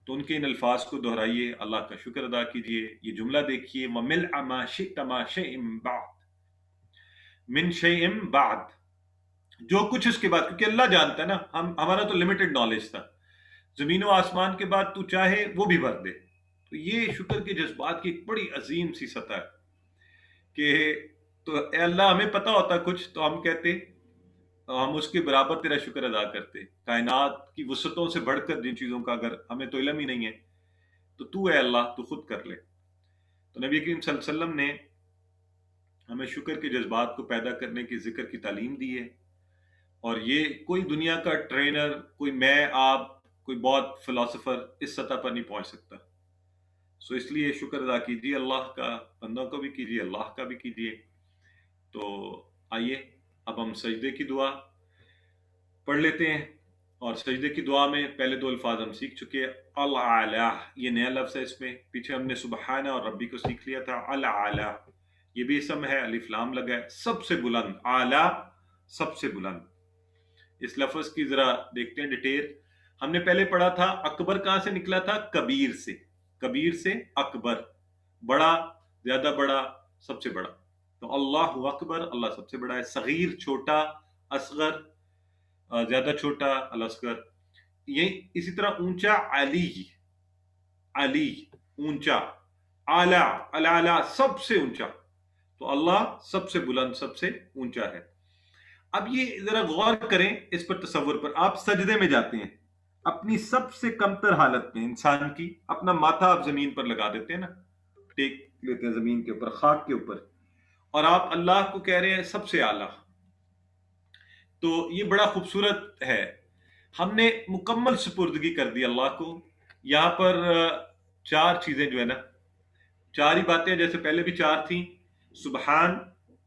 تو ان کے ان الفاظ کو دہرائیے، اللہ کا شکر ادا کیجیے. یہ جملہ دیکھیے، وَمِلْءَ مَا شِئْتَ مَا شَيْءٍ بَعْدَ مِنْ شَيْءٍ بَعْدَ، جو کچھ اس کے بعد، کیونکہ اللہ جانتا ہے نا، ہمارا تو لمیٹڈ نالج تھا. زمین و آسمان کے بعد تو چاہے وہ بھی بھر دے. تو یہ شکر کے جذبات کی ایک بڑی عظیم سی سطح ہے کہ تو اے اللہ ہمیں پتہ ہوتا کچھ تو ہم کہتے ہم اس کے برابر تیرا شکر ادا کرتے، کائنات کی وسعتوں سے بڑھ کر جن چیزوں کا اگر ہمیں تو علم ہی نہیں ہے تو اے اللہ تو خود کر لے۔ تو نبی کریم صلی اللہ علیہ وسلم نے ہمیں شکر کے جذبات کو پیدا کرنے کی ذکر کی تعلیم دی ہے، اور یہ کوئی دنیا کا ٹرینر، کوئی میں آپ، کوئی بہت فلاسفر اس سطح پر نہیں پہنچ سکتا۔ سو اس لیے شکر ادا کیجیے اللہ کا، بندوں کو بھی کیجیے، اللہ کا بھی کیجیے۔ تو آئیے اب ہم سجدے کی دعا پڑھ لیتے ہیں، اور سجدے کی دعا میں پہلے دو الفاظ ہم سیکھ چکے ہیں، العلی، یہ نیا لفظ ہے، اس میں پیچھے ہم نے سبحانہ اور ربی کو سیکھ لیا تھا۔ العلی یہ بھی اسم ہے، الف لام لگا ہے، سب سے بلند، اعلی سب سے بلند۔ اس لفظ کی ذرا دیکھتے ہیں ڈیٹیل۔ ہم نے پہلے پڑھا تھا اکبر کہاں سے نکلا تھا؟ کبیر سے، کبیر سے اکبر، بڑا، زیادہ بڑا، سب سے بڑا۔ تو اللہ اکبر، اللہ سب سے بڑا ہے، صغیر چھوٹا، اصغر زیادہ چھوٹا، الاصغر۔ یہ اسی طرح اونچا علی، علی اونچا، اعلی، الاعلی سب سے اونچا۔ تو اللہ سب سے بلند، سب سے اونچا ہے۔ اب یہ ذرا غور کریں اس پر، تصور پر۔ آپ سجدے میں جاتے ہیں اپنی سب سے کمتر حالت میں، انسان کی اپنا ماتھا آپ زمین پر لگا دیتے ہیں نا، ٹیک لیتے ہیں زمین کے اوپر، خاک کے اوپر، اور آپ اللہ کو کہہ رہے ہیں سب سے اعلیٰ۔ تو یہ بڑا خوبصورت ہے، ہم نے مکمل سپردگی کر دی اللہ کو۔ یہاں پر چار چیزیں جو ہے نا، چار ہی باتیں جیسے پہلے بھی چار تھیں۔ سبحان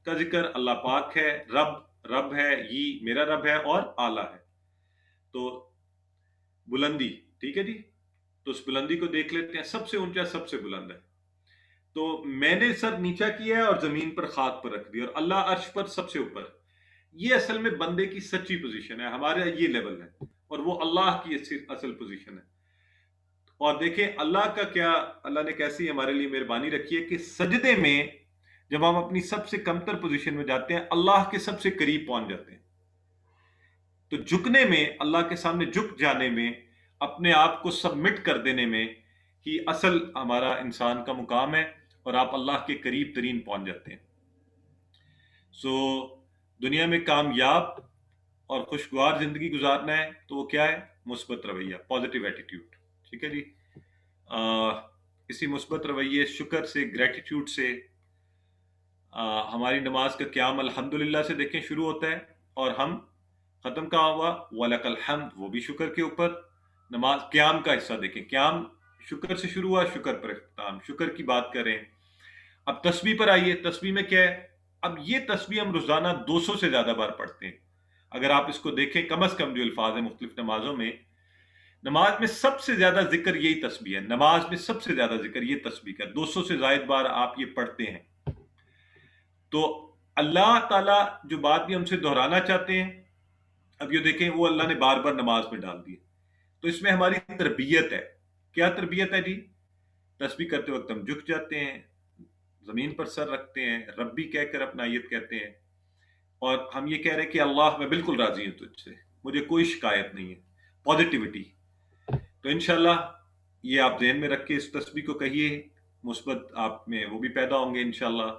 کا ذکر، اللہ پاک ہے، رب ہے، یہ میرا رب ہے، اور اعلیٰ ہے۔ تو بلندی، ٹھیک ہے جی، تو اس بلندی کو دیکھ لیتے ہیں، سب سے اونچا، سب سے بلند ہے۔ تو میں نے سر نیچا کیا ہے اور زمین پر خاک پر رکھ دیا، اور اللہ عرش پر سب سے اوپر۔ یہ اصل میں بندے کی سچی پوزیشن ہے، ہمارا یہ لیول ہے، اور وہ اللہ کی اصل پوزیشن ہے۔ اور دیکھیں اللہ کا کیا، اللہ نے کیسی ہمارے لیے مہربانی رکھی ہے کہ سجدے میں جب ہم اپنی سب سے کمتر پوزیشن میں جاتے ہیں، اللہ کے سب سے قریب پہنچ جاتے ہیں۔ تو جھکنے میں، اللہ کے سامنے جھک جانے میں، اپنے آپ کو سبمٹ کر دینے میں ہی اصل ہمارا انسان کا مقام ہے، اور آپ اللہ کے قریب ترین پہنچ جاتے ہیں۔ سو دنیا میں کامیاب اور خوشگوار زندگی گزارنا ہے تو وہ کیا ہے؟ مثبت رویہ، پازیٹیو ایٹیٹیوڈ، ٹھیک ہے جی۔ اسی مثبت رویے، شکر سے، گریٹیٹیوڈ سے ہماری نماز کا قیام الحمدللہ سے دیکھیں شروع ہوتا ہے، اور ہم ختم کہاں ہوا؟ وَلَكَ الْحَمْدُ، وہ بھی شکر کے اوپر۔ نماز قیام کا حصہ دیکھیں، قیام شکر سے شروع ہوا، شکر پر اختتام، شکر کی بات کریں۔ اب تسبیح پر آئیے، تسبیح میں کیا ہے؟ اب یہ تسبیح ہم روزانہ 200 سے زیادہ بار پڑھتے ہیں۔ اگر آپ اس کو دیکھیں، کم از کم جو الفاظ ہیں مختلف نمازوں میں، نماز میں سب سے زیادہ ذکر یہی تسبیح ہے، نماز میں سب سے زیادہ ذکر یہ تسبیح کا، 200 سے زائد بار آپ یہ پڑھتے ہیں۔ تو اللہ تعالیٰ جو بات بھی ہم سے دہرانا چاہتے ہیں، اب یہ دیکھیں وہ اللہ نے بار بار نماز میں ڈال دی، تو اس میں ہماری تربیت ہے۔ کیا تربیت ہے جی؟ تسبیح کرتے وقت ہم جھک جاتے ہیں، زمین پر سر رکھتے ہیں، ربی کہہ کر اپنا آیت کہتے ہیں، اور ہم یہ کہہ رہے ہیں کہ اللہ میں بالکل راضی ہوں تجھ سے، مجھے کوئی شکایت نہیں ہے، پازیٹیوٹی۔ تو انشاءاللہ یہ آپ ذہن میں رکھ کے اس تسبیح کو کہیے، مثبت آپ میں وہ بھی پیدا ہوں گے انشاءاللہ۔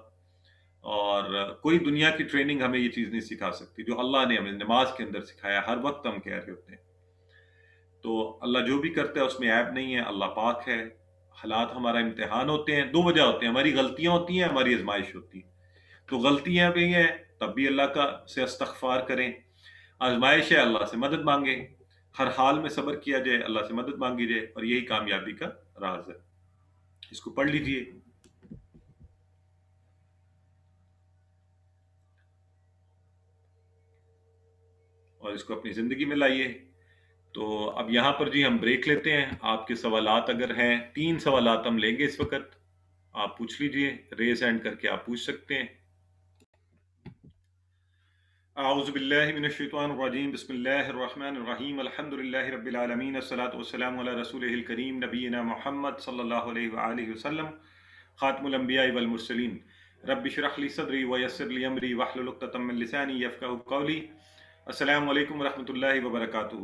اور کوئی دنیا کی ٹریننگ ہمیں یہ چیز نہیں سکھا سکتی جو اللہ نے ہمیں نماز کے اندر سکھایا، ہر وقت ہم کہہ رہے ہوتے ہیں۔ تو اللہ جو بھی کرتا ہے اس میں عیب نہیں ہے، اللہ پاک ہے۔ حالات ہمارا امتحان ہوتے ہیں، دو وجہ ہوتے ہیں، ہماری غلطیاں ہوتی ہیں، ہماری آزمائش ہوتی ہے۔ تو غلطیاں بھی ہیں تب بھی اللہ کا سے استغفار کریں، آزمائش ہے اللہ سے مدد مانگیں، ہر حال میں صبر کیا جائے، اللہ سے مدد مانگی جائے، اور یہی کامیابی کا راز ہے۔ اس کو پڑھ لیجئے۔ اور اس کو اپنی زندگی میں لائیے۔ تو اب یہاں پر جی ہم بریک لیتے ہیں، آپ کے سوالات اگر ہیں، 3 سوالات ہم لیں گے اس وقت، آپ پوچھ لیجئے، ریز ہینڈ کر کے آپ پوچھ سکتے ہیں۔ اعوذ باللہ من الشیطان الرجیم، بسم اللہ الرحمن الرحیم، الحمدللہ رب العالمین، الصلاۃ والسلام علی رسولہ الکریم نبینا محمد صلی اللہ علیہ وآلہ وسلم، خاتم الانبیاء والمرسلین۔ رب اشرح لی صدری ویسر لی امری واحلل عقدۃ من لسانی یفقہوا قولی۔ السلام علیکم ورحمۃ اللہ وبرکاتہ۔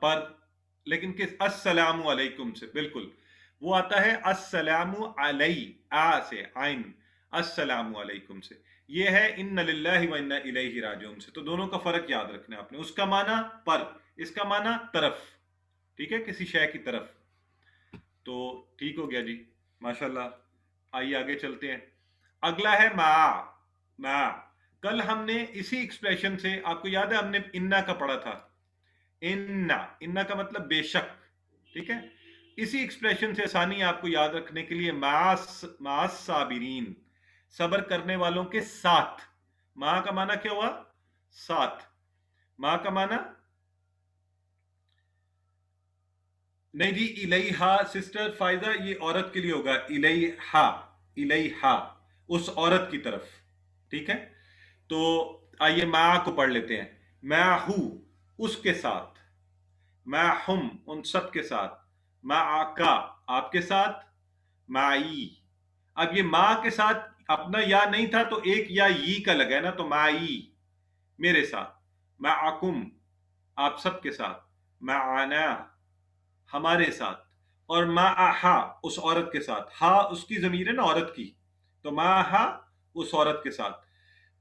پر، لیکن کس السلام علیکم سے، بالکل وہ آتا ہے السلام علی، آ سے عین، السلام علیکم سے، یہ ہے ان للہ و انا الیہ راجعون سے. تو دونوں کا فرق یاد رکھنا ہے آپ نے. اس کا معنی پر، اس کا معنی طرف، ٹھیک ہے، کسی شے کی طرف. تو ٹھیک ہو گیا جی، ماشاءاللہ. آئیے آگے چلتے ہیں. اگلا ہے ما. ما کل ہم نے اسی ایکسپریشن سے، آپ کو یاد ہے ہم نے انا کا پڑھا تھا، انا کا مطلب بے شک، ٹھیک ہے. اسی ایکسپریشن سے آسانی آپ کو یاد رکھنے کے لیے مع صابرین، صبر کرنے والوں کے ساتھ. ماں کا معنی کیا ہوا؟ ساتھ. ماں کا معنی نہیں جی، الیہا سسٹر فائزہ یہ عورت کے لیے ہوگا، الیہا، الیہا اس عورت کی طرف، ٹھیک ہے. تو آئیے ماں کو پڑھ لیتے ہیں. معہو اس کے ساتھ، معہم ان سب کے ساتھ، معکا آپ کے ساتھ، معی. اب یہ ماں کے ساتھ اپنا یا نہیں تھا تو ایک یا ی کا لگا ہے نا، تو معی میرے ساتھ، معکم آپ سب کے ساتھ، معنا ہمارے ساتھ، اور معہا اس عورت کے ساتھ. ہا اس کی ضمیر ہے نا عورت کی، تو معہا اس عورت کے ساتھ.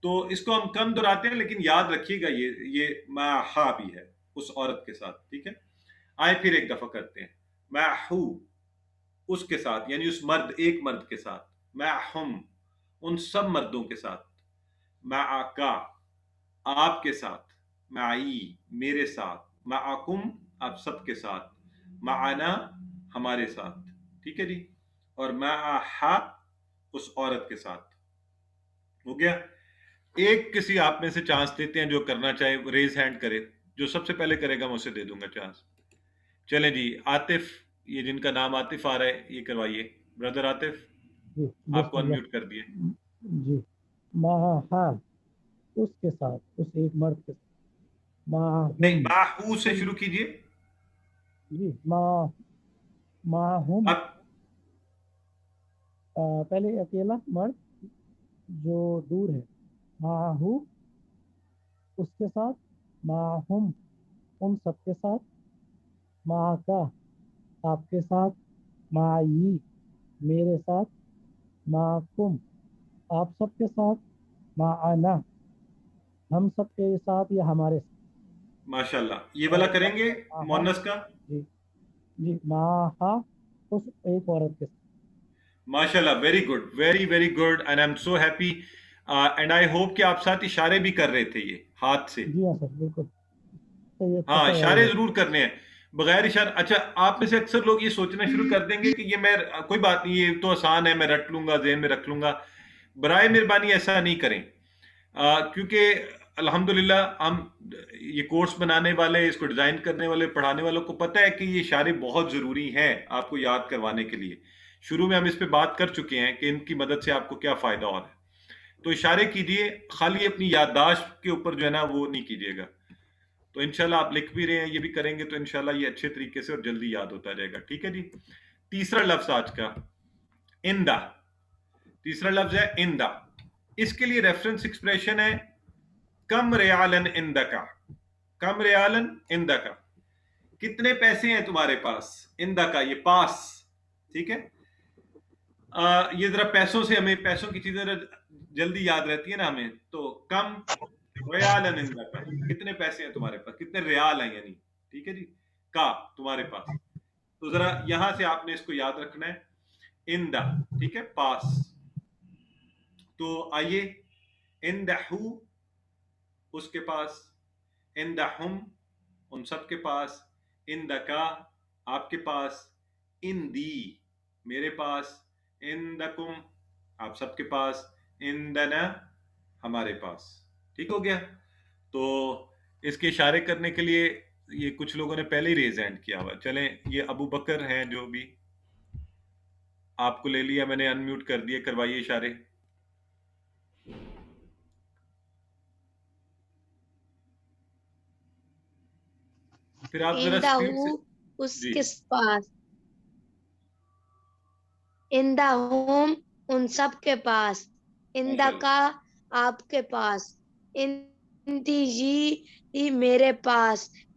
تو اس کو ہم کم دہراتے ہیں لیکن یاد رکھیے گا یہ معہا بھی ہے اس عورت کے ساتھ، ٹھیک ہے. آئے پھر ایک دفعہ کرتے ہیں. معہو اس کے ساتھ، یعنی اس مرد، ایک مرد کے ساتھ. معہم ان سب مردوں کے ساتھ. معکا آپ کے ساتھ. معی میرے ساتھ. معکم آپ سب کے ساتھ. معنا ہمارے ساتھ، ٹھیک ہے جی. اور معہا اس عورت کے ساتھ. ہو گیا. ایک کسی آپ میں سے چانس دیتے ہیں، جو کرنا چاہے ریز ہینڈ کرے. جو سب سے پہلے کرے گا میں اسے دے دوں گا چانس. چلیں جی، عاطف، یہ جن کا نام عاطف آ رہا ہے یہ کروائیے. بردر عاطف جی آپ کو بسم اللہ. انمیوٹ کر دیے. جی معہا اس کے ساتھ، اس ایک مرد کے ساتھ. نہیں، معہم باہو سے ان شروع کیجئے. جی معہم اب پہلے اکیلا مرد جو دور ہے، معہو اس کے ساتھ، معہم ان سب کے ساتھ، معکا آپ کے ساتھ، معی میرے ساتھ، معکم آپ سب کے ساتھ، معنا ہم سب کے ساتھ یا ہمارے ساتھ. ماشاءاللہ یہ والا اور کریں گے معہا مونس کا. جی جی معہا اس ایک عورت کے ساتھ. ماشاءاللہ، very good, very very good, and I am so happy. And I hope کہ آپ ساتھ اشارے بھی کر رہے تھے یہ ہاتھ سے. جی ہاں سر بالکل صحیح، ہاں اچھا یاد اشارے ہے. ضرور کرنے ہیں، بغیر اشارہ. اچھا آپ میں سے اکثر لوگ یہ سوچنا شروع کر دیں گے کہ یہ میں کوئی بات نہیں، یہ تو آسان ہے، میں رٹ لوں گا، ذہن میں رکھ لوں گا. برائے مہربانی ایسا نہیں کریں، کیونکہ الحمدللہ ہم یہ کورس بنانے والے، اس کو ڈیزائن کرنے والے، پڑھانے والوں کو پتہ ہے کہ یہ اشارے بہت ضروری ہیں آپ کو یاد کروانے کے لیے. شروع میں ہم اس پہ بات کر چکے ہیں کہ ان کی مدد سے آپ کو کیا فائدہ ہو رہا ہے. تو اشارے کیجیے، خالی اپنی یادداشت کے اوپر جو ہے نا وہ نہیں کیجیے گا. تو انشاءاللہ آپ لکھ بھی رہے ہیں، یہ بھی کریں گے تو انشاءاللہ یہ اچھے طریقے سے اور جلدی یاد ہوتا جائے گا. ٹھیک ہے جی. تیسرا لفظ آج کا اندہ. تیسرا لفظ ہے اندہ. اس کے لیے ریفرنس ایکسپریشن ہے کم ریالن اندکا. کم ریالن اندکا، کتنے پیسے ہیں تمہارے پاس. اندکا یہ پاس، ٹھیک ہے. یہ ذرا پیسوں سے، ہمیں پیسوں کی چیزیں جلدی یاد رہتی ہے نا ہمیں. تو کم ریالن اندکا، کتنے پیسے ہیں تمہارے پاس، کتنے ریال ہیں یعنی، ٹھیک ہے جی. کا تمہارے پاس. تو ذرا یہاں سے آپ نے اس کو یاد رکھنا ہے، اندہ، ٹھیک ہے، پاس. تو آئیے، اندہو اس کے پاس، اندہم ان سب کے پاس، اندکا آپ کے پاس، اندی میرے پاس، اندکم آپ سب کے پاس، اندنا ہمارے پاس. ٹھیک ہو گیا. تو اس کے اشارے کرنے کے لیے یہ کچھ لوگوں نے پہلے ہی ریز ہینڈ کیا ہوا. چلیں یہ ابو بکر ہیں جو بھی، آپ کو لے لیا میں نے، ان میوٹ کر دیا، کروائیے اشارے. پھر آپ ذرا اسپیڈ سے. اس جی کے پاس، اندہم ان سب کے پاس، اندکا آپ کے پاس، اندیجی میرے پاس،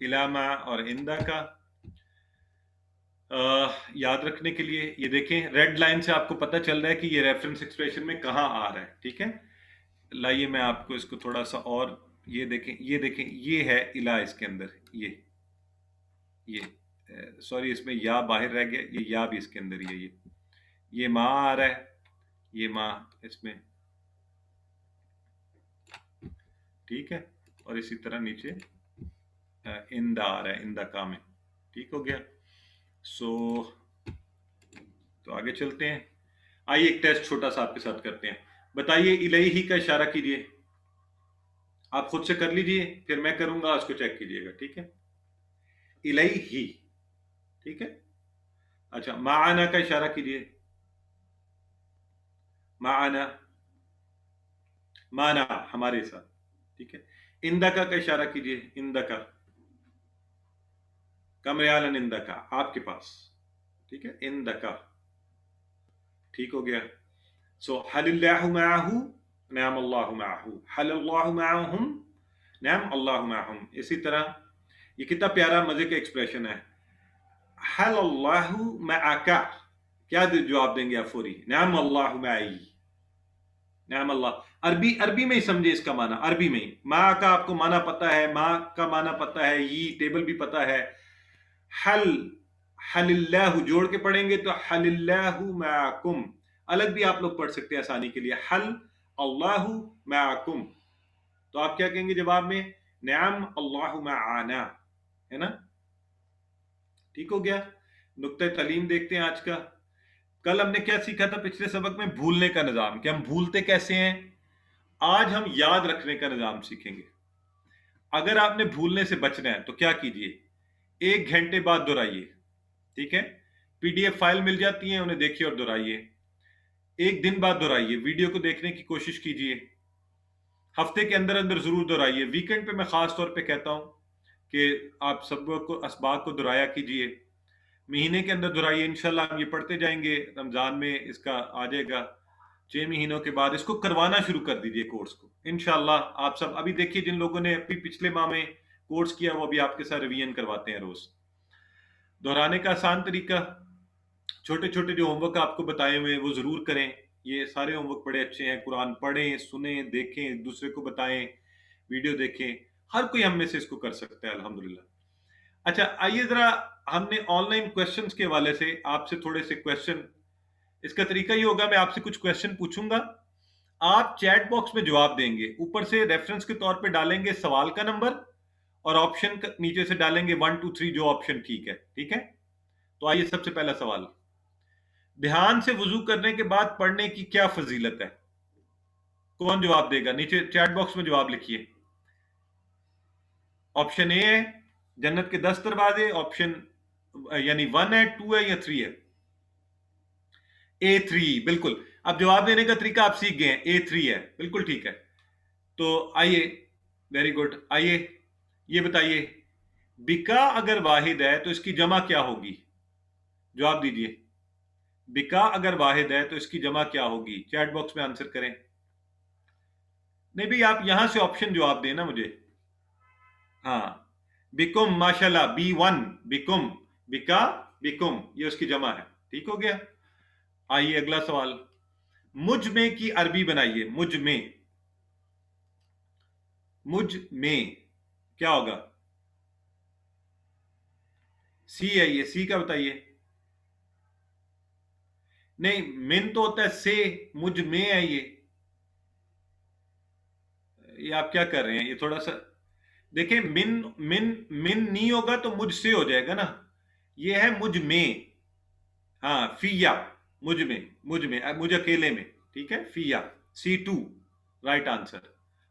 الاما اور اندا کا یاد رکھنے کے لیے یہ دیکھیں ریڈ لائن سے آپ کو پتہ چل رہا ہے کہ یہ ریفرنس ایکسپریشن میں کہاں آ رہا ہے. ٹھیک ہے, لائیے میں آپ کو اس کو تھوڑا سا اور یہ دیکھیں یہ ہے الا اس کے اندر یہ سوری اس میں یا باہر رہ گیا, یہ یا بھی اس کے اندر ہی ہے. یہ ماں آ رہا ہے, یہ ماں اس میں. ٹھیک ہے, اور اسی طرح نیچے اندا آ رہا ہے اندا کا میں. ٹھیک ہو گیا. تو آگے چلتے ہیں. آئیے ایک ٹیسٹ چھوٹا سا آپ کے ساتھ کرتے ہیں. بتائیے الیہ کا اشارہ کیجئے. آپ خود سے کر لیجئے, پھر میں کروں گا, اس کو چیک کیجئے گا. ٹھیک ہے, الیہ. ٹھیک ہے, اچھا معنا کا اشارہ کیجئے. معنا مانا ہمارے ساتھ. ٹھیک ہے, اندکا کا اشارہ کیجئے. اندکا کمریالن اندکا آپ کے پاس. ٹھیک ہے, اندکا. ٹھیک ہو گیا. حل اللہ معہ نعم اللہ معہ, حل اللہ معہم نعم اللہ معہم. اسی طرح یہ کتنا پیارا مزے کا ایکسپریشن ہے. حل اللہ معکا, کیا جواب دیں گے آپ فوری؟ نعم اللہ معی. نعم اللہ عربی میں ہی سمجھے اس کا معنی. عربی میں ہی ماں کا آپ کو معنی پتا ہے, ماں کا معنی پتا ہے, یہ ٹیبل بھی پتا ہے. حل اللہ جوڑ کے پڑھیں گے تو حل اللہ معکم. الگ بھی آپ لوگ پڑھ سکتے ہیں آسانی کے لیے, حل اللہ معکم. تو آپ کیا کہیں گے جواب میں؟ نعم اللہ معنا, ہے نا. ٹھیک ہو گیا. نقطہ تعلیم دیکھتے ہیں آج کا. کل ہم نے کیا سیکھا تھا پچھلے سبق میں؟ بھولنے کا نظام, کہ ہم بھولتے کیسے ہیں. آج ہم یاد رکھنے کا نظام سیکھیں گے. اگر آپ نے بھولنے سے بچنا ہے تو کیا کیجئے, 1 گھنٹے بعد دہرائیے. ٹھیک ہے, پی ڈی ایف فائل مل جاتی ہیں, انہیں دیکھیے اور دہرائیے. 1 دن بعد دہرائیے, ویڈیو کو دیکھنے کی کوشش کیجئے. ہفتے کے اندر ضرور دہرائیے. ویکنڈ پہ میں خاص طور پہ کہتا ہوں کہ آپ سب کو اسباق کو دہرایا کیجئے. مہینے کے اندر دہرائیے. انشاءاللہ ہم یہ پڑھتے جائیں گے, رمضان میں اس کا آ جائے گا. 6 مہینوں کے بعد اس کو کروانا شروع کر دیجئے کورس کو. انشاءاللہ آپ سب ابھی دیکھیے جن لوگوں نے پچھلے ماہ میں کورس کیا وہ ابھی آپ کے ساتھ ریویژن کرواتے ہیں روز. دہرانے کا آسان طریقہ, چھوٹے چھوٹے جو ہوم ورک آپ کو بتائے ہوئے وہ ضرور کریں. یہ سارے ہوم ورک بڑے اچھے ہیں. قرآن پڑھیں, سنیں, دیکھیں, ایک دوسرے کو بتائیں, ویڈیو دیکھیں. ہر کوئی ہم میں سے اس کو کر سکتا ہے الحمدللہ. اچھا آئیے ذرا ہم نے آن لائن کویسچنز کے حوالے سے آپ سے تھوڑے سے کویسچن. اس کا طریقہ یہ ہوگا, میں آپ سے کچھ کویسچن پوچھوں گا, آپ چیٹ باکس میں جواب دیں گے. اوپر سے ریفرنس کے طور پہ ڈالیں گے سوال کا نمبر, اور آپشن نیچے سے ڈالیں گے 1 2 3 جو آپشن ٹھیک ہے. ٹھیک ہے, تو آئیے سب سے پہلا سوال. دھیان سے وضو کرنے کے بعد پڑھنے کی کیا فضیلت ہے؟ کون جواب دے گا؟ نیچے چیٹ باکس میں جواب لکھیے. آپشن اے ہے جنت کے 10 دروازے, آپشن یعنی 1 ہے, 2 ہے یا 3 ہے؟ A3 بالکل. اب جواب دینے کا طریقہ آپ سیکھ گئے ہیں, A3 ہے, بالکل ٹھیک ہے. تو آئیے, ویری گڈ. آئیے یہ بتائیے, بکا اگر واحد ہے تو اس کی جمع کیا ہوگی؟ جواب دیجئے. بکا اگر واحد ہے تو اس کی جمع کیا ہوگی؟ چیٹ باکس میں آنسر کریں. نہیں بھی آپ یہاں سے آپشن جواب دیں نا مجھے. ہاں, بکم, ماشاءاللہ, B1 بکم, بکا بکم, یہ اس کی جمع ہے. ٹھیک ہو گیا. آئیے اگلا سوال. مجھ میں کی عربی بنائیے. مجھ میں, مجھ میں کیا ہوگا؟ سی ہے, یہ سی کا بتائیے. نہیں, من تو ہوتا ہے سے, مجھ میں ہے یہ آپ کیا کر رہے ہیں؟ یہ تھوڑا سا دیکھیں, من نہیں ہوگا تو مجھ سے ہو جائے گا نا. یہ ہے مجھ میں. ہاں, فیا, مجھ میں, مجھ اکیلے میں. ٹھیک ہے, فیا, C2 رائٹ آنسر.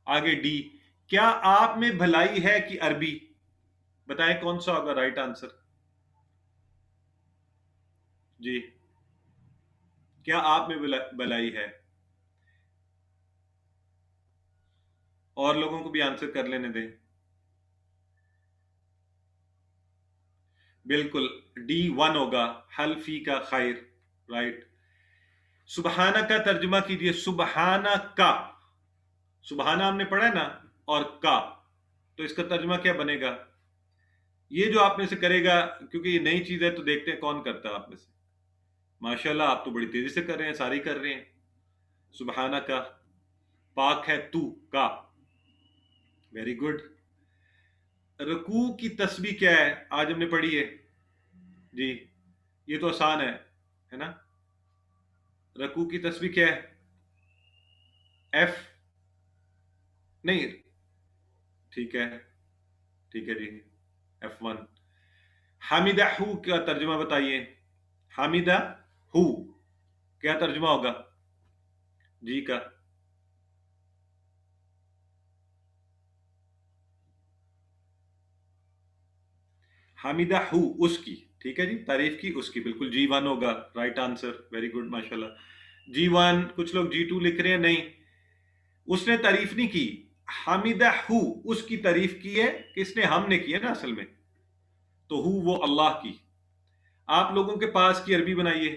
آگے ڈی, کیا آپ میں بھلائی ہے کہ عربی؟ بتائیں کون سا ہوگا رائٹ آنسر. جی, کیا آپ میں بھلائی ہے؟ اور لوگوں کو بھی آنسر کر لینے دیں. بالکل D1 ہوگا, حل فی کا خیر, رائٹ. سبحانہ کا ترجمہ کیجئے. سبحانہ کا, سبحانہ ہم نے پڑھا ہے نا, اور کا, تو اس کا ترجمہ کیا بنے گا؟ یہ جو آپ میں سے کرے گا، کیونکہ یہ نئی چیز ہے تو دیکھتے ہیں کون کرتا ہے آپ میں سے. ماشاءاللہ آپ تو بڑی تیزی سے کر رہے ہیں، ساری کر رہے ہیں. سبحانہ کا، پاک ہے تو کا، ویری گڈ. رکوع کی تسبیح کیا ہے؟ آج ہم نے پڑھی ہے جی، یہ تو آسان ہے نا. رکوع کی تسبیح کیا ہے؟ ایف نہیں، ٹھیک ہے جی، F1. حامدہ ہو کا ترجمہ بتائیے. حامدہ ہو کیا ترجمہ ہوگا جی کا؟ حامدہ ہو اس کی، ٹھیک ہے جی، تعریف کی اس کی، بالکل G1 ہوگا رائٹ آنسر. ویری گڈ ماشاءاللہ. G1. کچھ لوگ G2 لکھ رہے ہیں. نہیں، اس نے تعریف نہیں کی. حامدہ ہو اس کی تعریف کی ہے. کس نے؟ ہم نے کی ہے نا اصل میں. تو ہو وہ اللہ کی. آپ لوگوں کے پاس کی عربی بنائیے.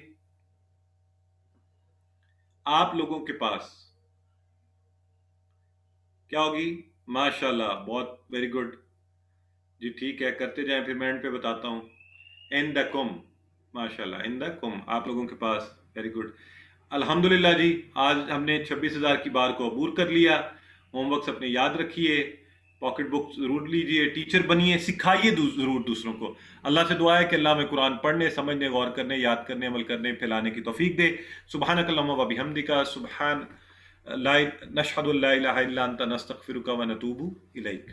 آپ لوگوں کے پاس کیا ہوگی؟ ماشاءاللہ، بہت ویری گڈ جی. ٹھیک ہے، کرتے جائیں، پھر میں اینڈ پہ بتاتا ہوں. عندکم، ماشاءاللہ، عندکم آپ لوگوں کے پاس. ویری گڈ الحمدللہ جی. آج ہم نے 26,000 کی بار کو عبور کر لیا. ہوم ورکس اپنے یاد رکھیے، پاکٹ بک ضرور لیجئے، ٹیچر بنیے، سکھائیے ضرور دوسروں کو. اللہ سے دعا ہے کہ اللہ میں قرآن پڑھنے، سمجھنے، غور کرنے، یاد کرنے، عمل کرنے، پھیلانے کی توفیق دے. سبحانک اللہم و بحمدک، سبحان نشہد ان لا الہ الا انت نستغفرک و نتوب الیک.